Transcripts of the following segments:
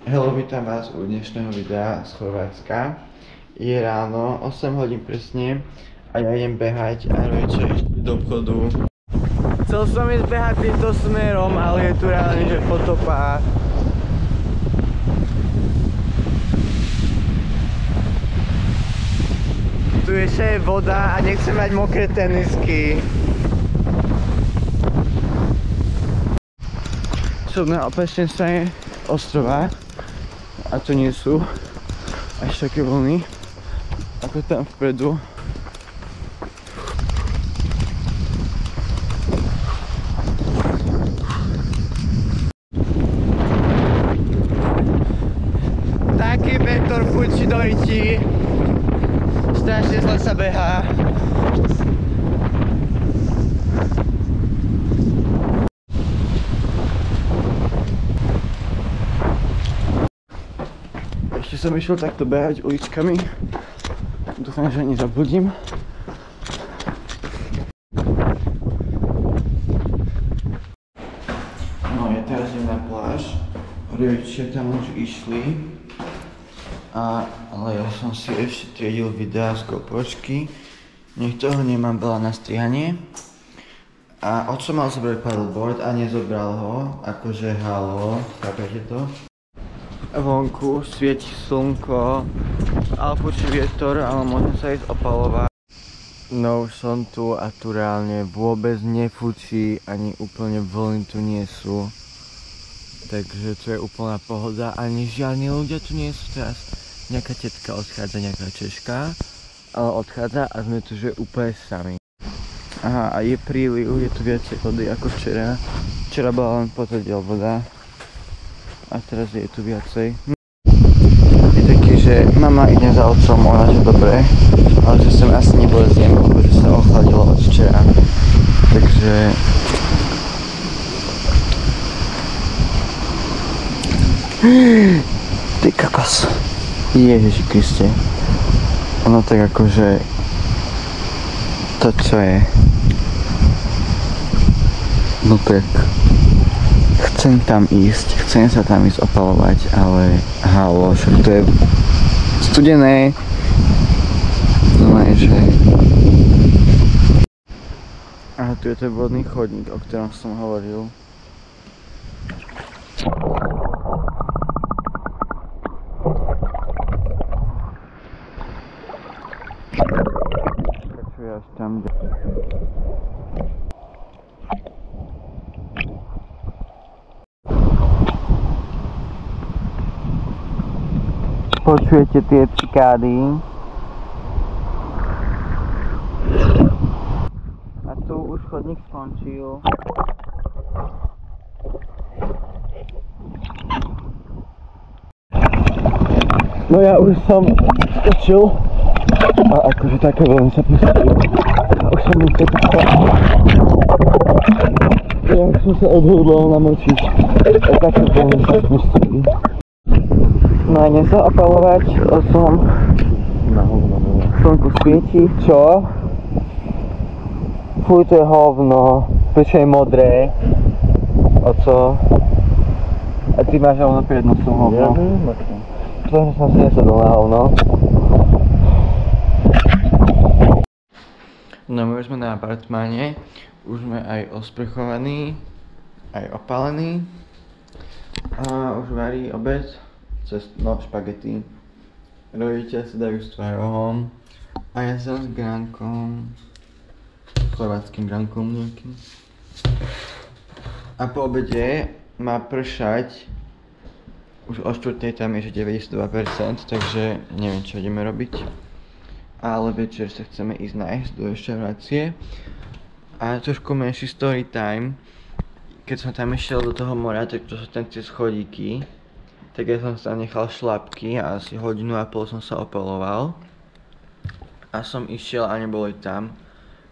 Hello, vítam vás u dnešného videa z Chorvátska. Je ráno, 8 hodín presne a ja idem behať a Rojče do obchodu. Chcel som ísť behať týmto smerom, ale je tu reálne, že potopa. Tu ešte je voda a nechcem mať mokré tenisky. Som na opačnej strane ostrova a to nie sú až také vlny ako tam vpredu. Taký vektor fučí do ryti, strašne zle sa behá. Ešte som išiel takto behať uličkami. Dúfam, že nezabudím. No, ja teraz idem na pláž. Rodičia tam už išli. Ale ja som si ešte triedil videa z GoPročky. Nech toho nemám veľa na strihanie. A otco mal zobrať paddleboard a nezobral ho. Akože halo, chápete to? Vonku svieti slnko, ale fúči vietor, ale môžem sa ísť opalovať. No už som tu a tu reálne vôbec nefúči, ani úplne vlny tu nie sú. Takže tu je úplná pohoda, ani žiadni ľudia tu nie sú teraz. Nejaká tetka odchádza, nejaká Češka, ale odchádza a sme tu že úplne sami. Aha, a je príliv, je tu viacej vody ako včera. Včera bola len potadiaľ voda. A teraz je tu viacej. Je taký, že mama ide za otcom, ona že dobre, ale že sem asi nevleziem, lebo že sa ochladilo od včera. Takže... Ty kakos. Ježiši Kriste. Ono tak akože... To čo je? No tak... Chcem tam ísť, chcem sa tam ísť opalovať, ale halo, však to je studené. Znamená, že... Aha, tu je ten vodný chodník, o ktorom som hovoril. Pokračuje až tam, kde... Počujete tie cikády? A tu už chodník skončil. No ja už som skočil. A akože také veľmi sa pustili. A už som musel ja už som sa odhodlal namočiť. A také veľmi sa pustili. No a idem sa opalovať, som slnku svieti, čo? Fuj, to je hovno, prečo je modré? Oco? A ty máš hovno pred nosom hovno? Ja viem, to som si nesadol na hovno. No my už sme na apartmáne, už sme aj osprchovaní, aj opálení. A už varí obed. No, špagety. Rodičia si dajú s tvarohom a ja som s gránkom, chorvátskym gránkom nejakým. A po obede má pršať, už o 4:00 tam je že 92%, takže neviem čo ideme robiť. Ale večer sa chceme ísť nájsť do reštaurácie a trošku menší story time. Keď som tam išiel do toho mora, tak to sú tam tie schodíky. Tak ja som sa nechal šlapky a asi 1,5 hodiny som sa opaloval. A som išiel a neboli tam.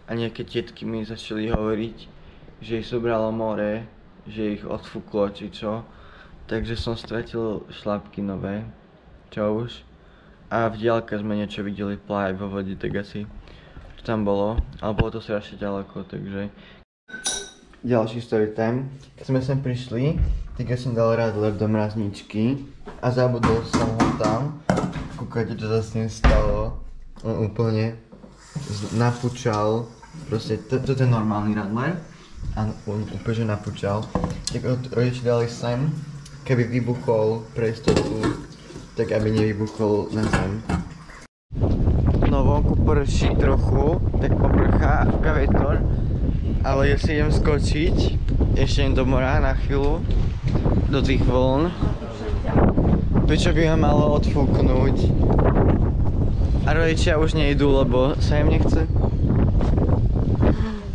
A nejaké tietky mi začali hovoriť, že ich zobralo more, že ich odfúklo či čo. Takže som stratil šlapky nové, čo už. A v diaľke sme niečo videli plávať vo vode, tak asi to tam bolo. Ale bolo to strašne ďaleko, takže... Ďalší story time. Keď sme sem prišli, tak ja som dal radler do mrazničky a zabudol som ho tam. Kúkajte, čo sa s ním stalo. On úplne napúčal. Proste, toto je normálny radler. A on úplne že napúčal. Tak rodiči dali sem, keby vybuchol pre istotu, tak aby nevybuchol na zem. No vonku prší trochu, tak poprchá a fúka vietor. Ale ja si idem skočiť, ešte idem do mora na chvíľu, do tých vln. Prečo by ma malo odfúknuť? A rodičia už nejdú, lebo sa im nechce.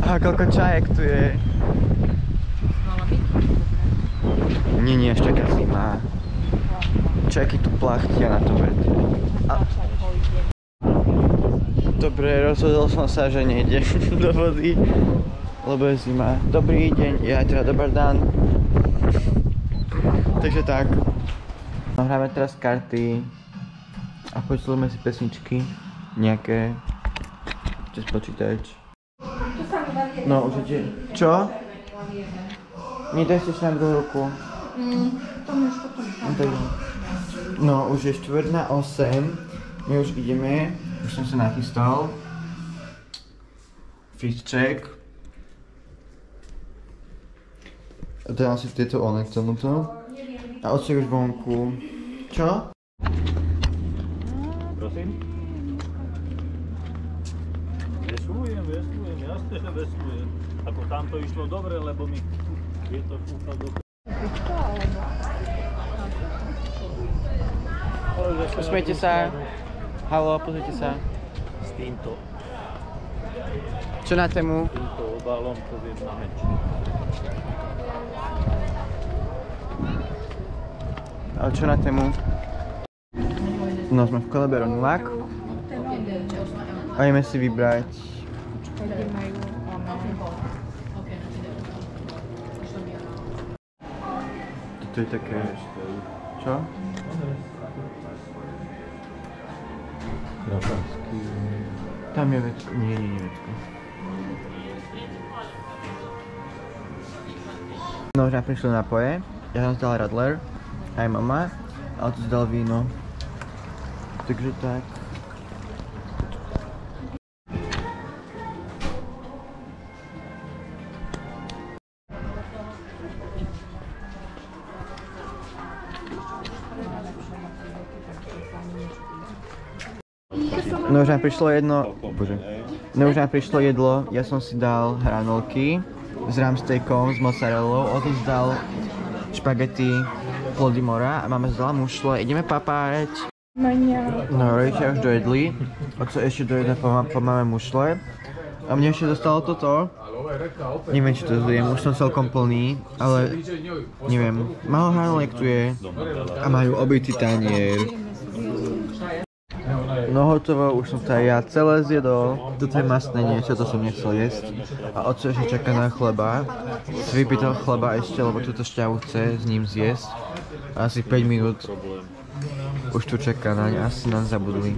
A koľko čajek tu je. Nie, až taká zima. Čajky tu plachtia na to vetre. Dobre, rozhodol som sa, že nejdem do vody, lebo je zima. Dobrý deň, ja teda dobrý dan. Takže tak. No, hráme teraz karty a počúvame si pesničky nejaké cez počítač. No, už ide. Čo? Nedajte si nám do ruku. No, už je 7:45, my už ideme, už som sa nachystal. Fit check. Dám si tieto one k tomuto. A odsek už vonku. Čo? Prosím? Veslujem, jasne, že veslujem. Ako tam to išlo dobre, lebo mi vietor fúkal do... Usmejte sa. Haló, pozrite sa. S týmto. Čo na tému? Týmto obálom poviem na meč. Ale čo na tému? No, sme v Keleberu Nulák. A ideme si vybrať. Toto je také... Čo? Tam je vecko. Nie vecko. No, už nám prišli napoje. Ja som zdal radler. Aj mama. Ale tu zdal víno. Takže tak. No už nám prišlo jedno, už nám prišlo jedlo, ja som si dal hranolky s ramstejkom, s mozzarellou, Otec dal špagety plody mora a máme zdala mušle, ideme papárať. No rodičia už dojedli, Oco ešte dojede po máme mušle a mne ešte dostalo toto. Neviem, či to zjem, už som celkom plný, ale neviem, málo hranoliek tu je a majú obitý tanier. No hotovo, už som to aj ja celé zjedol. Toto je masné niečo, to som nechcel jesť. A Oco ešte čaká na chleba. Si vypýtal chleba ešte, lebo túto šťavu chce s ním zjesť. Asi 5 minút. Už tu čaká naň, asi nám zabudli.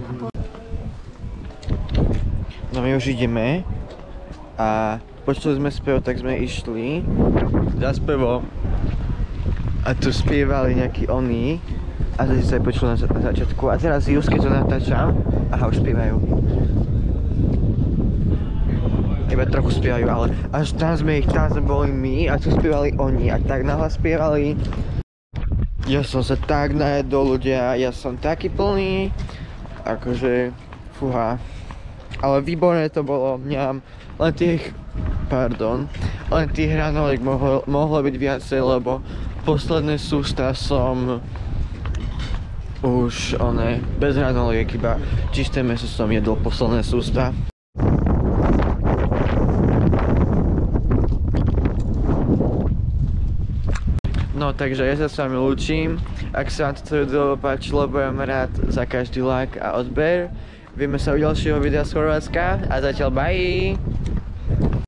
No my už ideme. A počuli sme spev, tak sme išli za spevom. A tu spievali nejakí oni. A to si sa aj počul na začiatku. A teraz just keď to natáčam, aha, už spievajú. Iba trochu spievajú, ale až tam sme boli my a tu spievali oni a tak nahlas spievali. Ja som sa tak najedol, ľudia, ja som taký plný. Akože, fúha. Ale výborné to bolo, nemám len tých, len tých hranolek mohlo byť viacej, lebo posledné sústa som už bez hranoliek, iba čisté mäso som jedol posledné sústa. No takže ja sa s vami lúčim. Ak sa vám toto video páčilo, budem rád za každý like a odber. Vieme sa u ďalšieho videa z Chorvátska a zatiaľ bye!